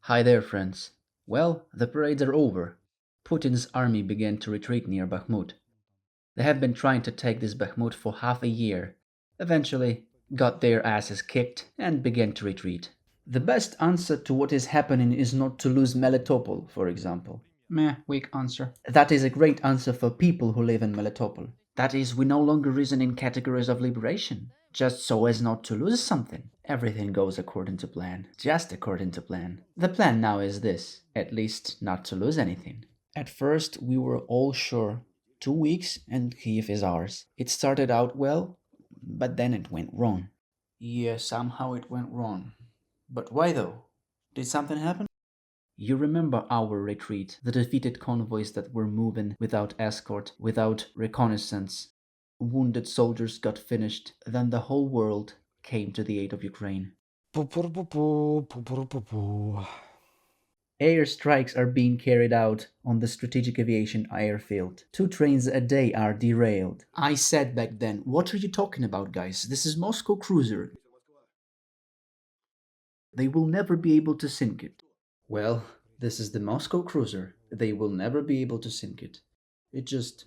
Hi there, friends. Well, the parades are over. Putin's army began to retreat near Bakhmut. They have been trying to take this Bakhmut for half a year. Eventually, got their asses kicked and began to retreat. The best answer to what is happening is not to lose Melitopol, for example. Meh, weak answer. That is a great answer for people who live in Melitopol. That is, we no longer reason in categories of liberation, just so as not to lose something. Everything goes according to plan, just according to plan. The plan now is this, at least not to lose anything. At first, we were all sure 2 weeks and Kiev is ours. It started out well, but then it went wrong. Yeah, somehow it went wrong. But why though? Did something happen? You remember our retreat, the defeated convoys that were moving without escort, without reconnaissance. Wounded soldiers got finished, then the whole world came to the aid of Ukraine. Air strikes are being carried out on the strategic aviation airfield. 2 trains a day are derailed. I said back then, what are you talking about, guys? This is Moscow cruiser. They will never be able to sink it. Well, this is the Moscow cruiser. They will never be able to sink it. It just.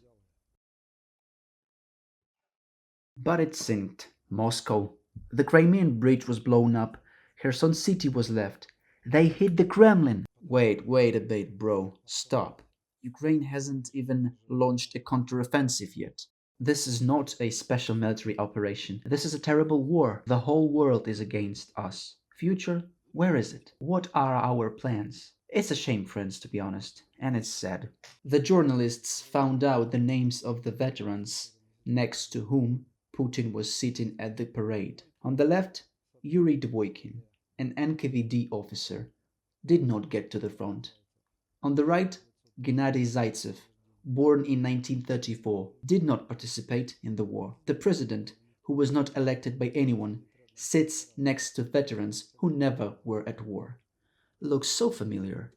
But it sinked. Moscow. The Crimean bridge was blown up. Kherson city was left. They hit the Kremlin. Wait a bit, bro. Stop. Ukraine hasn't even launched a counteroffensive yet. This is not a special military operation. This is a terrible war. The whole world is against us. Future? Where is it? What are our plans? It's a shame, friends, to be honest, and it's sad. The journalists found out the names of the veterans next to whom Putin was sitting at the parade. On the left, Yuri Dvoikin, an NKVD officer, did not get to the front. On the right, Gennady Zaitsev, born in 1934, did not participate in the war. The president, who was not elected by anyone, sits next to veterans who never were at war. Looks so familiar.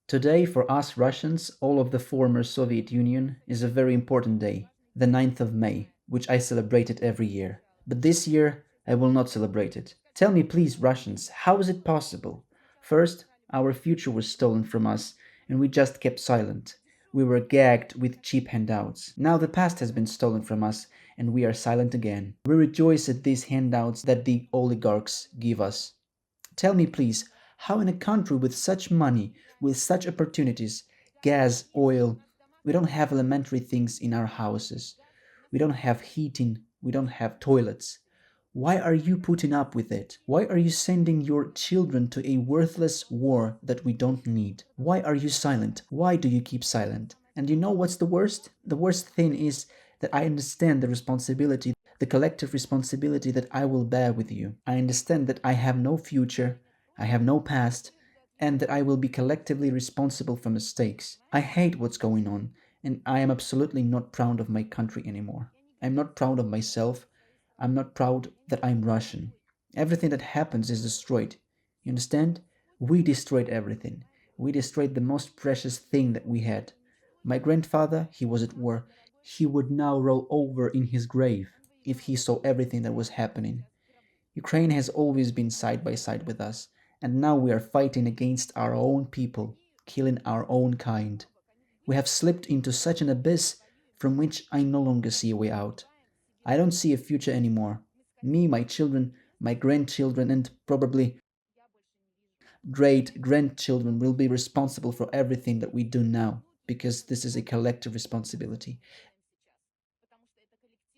Today, for us Russians, all of the former Soviet Union, is a very important day, the 9th of May, which I celebrate it every year. But this year, I will not celebrate it. Tell me, please, Russians, how is it possible? First, our future was stolen from us, and we just kept silent. We were gagged with cheap handouts. Now the past has been stolen from us, and we are silent again. We rejoice at these handouts that the oligarchs give us. Tell me, please, how in a country with such money, with such opportunities, gas, oil, we don't have elementary things in our houses. We don't have heating, we don't have toilets. Why are you putting up with it? Why are you sending your children to a worthless war that we don't need? Why are you silent? Why do you keep silent? And you know what's the worst? The worst thing is that I understand the responsibility, the collective responsibility that I will bear with you. I understand that I have no future, I have no past, and that I will be collectively responsible for mistakes. I hate what's going on, and I am absolutely not proud of my country anymore. I'm not proud of myself. I'm not proud that I'm Russian. Everything that happens is destroyed. You understand? We destroyed everything. We destroyed the most precious thing that we had. My grandfather, he was at war. He would now roll over in his grave if he saw everything that was happening. Ukraine has always been side by side with us, and now we are fighting against our own people, killing our own kind. We have slipped into such an abyss from which I no longer see a way out. I don't see a future anymore. Me, my children, my grandchildren, and probably great grandchildren will be responsible for everything that we do now, because this is a collective responsibility.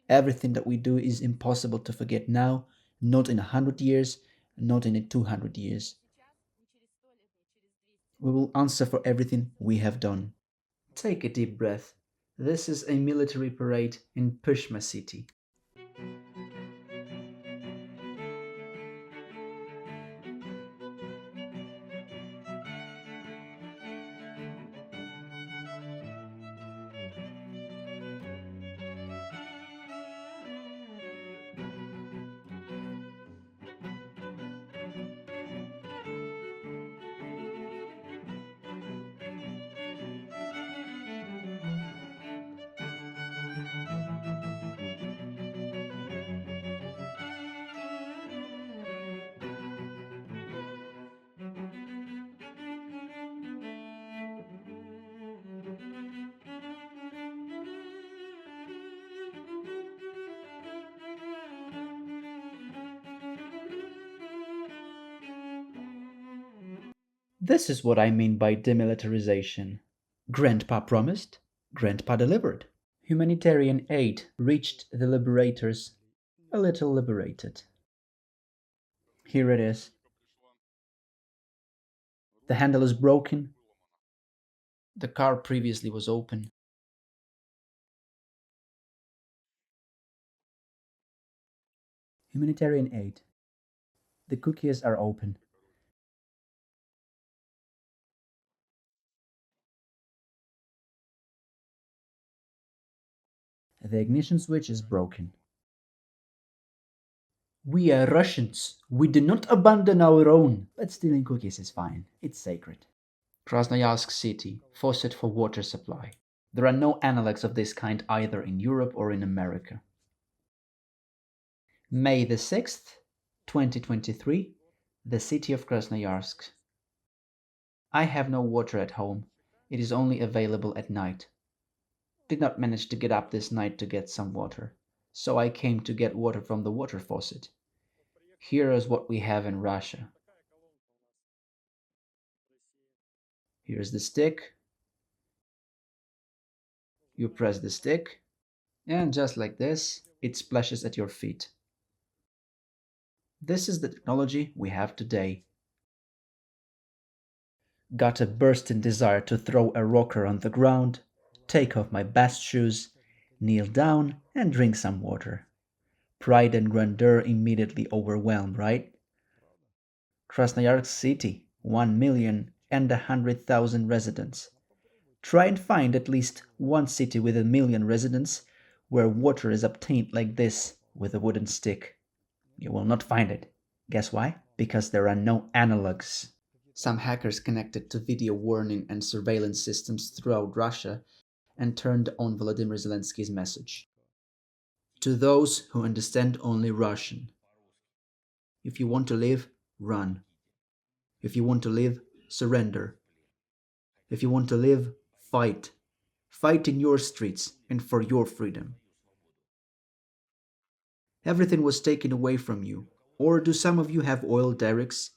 Everything that we do is impossible to forget now, not in 100 years, not in 200 years. We will answer for everything we have done. Take a deep breath. This is a military parade in Pushma city. This is what I mean by demilitarization. Grandpa promised, Grandpa delivered. Humanitarian aid reached the liberators a little liberated. Here it is. The handle is broken. The car previously was open. Humanitarian aid. The cookies are open. The ignition switch is broken. We are Russians. We do not abandon our own. But stealing cookies is fine. It's sacred. Krasnoyarsk city, faucet for water supply. There are no analogues of this kind either in Europe or in America. May the 6th, 2023, the city of Krasnoyarsk. I have no water at home. It is only available at night. Did not manage to get up this night to get some water, so I came to get water from the water faucet. Here is what we have in Russia. Here's the stick. You press the stick, and just like this, it splashes at your feet. This is the technology we have today. Got a bursting desire to throw a rocker on the ground, take off my best shoes, kneel down, and drink some water. Pride and grandeur immediately overwhelmed, right? Krasnoyarsk city, 1,100,000 residents. Try and find at least one city with 1,000,000 residents where water is obtained like this with a wooden stick. You will not find it. Guess why? Because there are no analogs. Some hackers connected to video warning and surveillance systems throughout Russia and turned on Volodymyr Zelensky's message. To those who understand only Russian. If you want to live, run. If you want to live, surrender. If you want to live, fight. Fight in your streets and for your freedom. Everything was taken away from you. Or do some of you have oil derricks,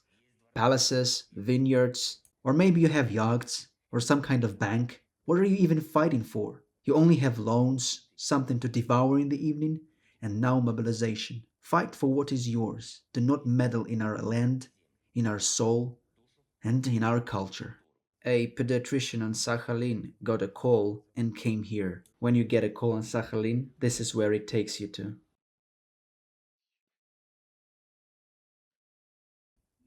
palaces, vineyards, or maybe you have yachts or some kind of bank? What are you even fighting for? You only have loans, something to devour in the evening, and now mobilization. Fight for what is yours. Do not meddle in our land, in our soul, and in our culture. A pediatrician on Sakhalin got a call and came here. When you get a call on Sakhalin, this is where it takes you to.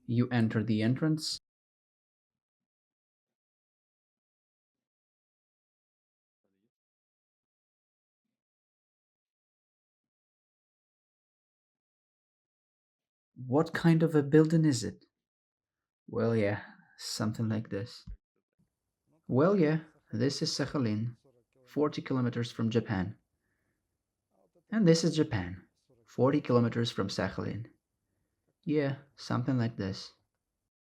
You enter the entrance. What kind of a building is it? Well, yeah, something like this. Well, yeah, this is Sakhalin, 40 kilometers from Japan. And this is Japan, 40 kilometers from Sakhalin. Yeah, something like this.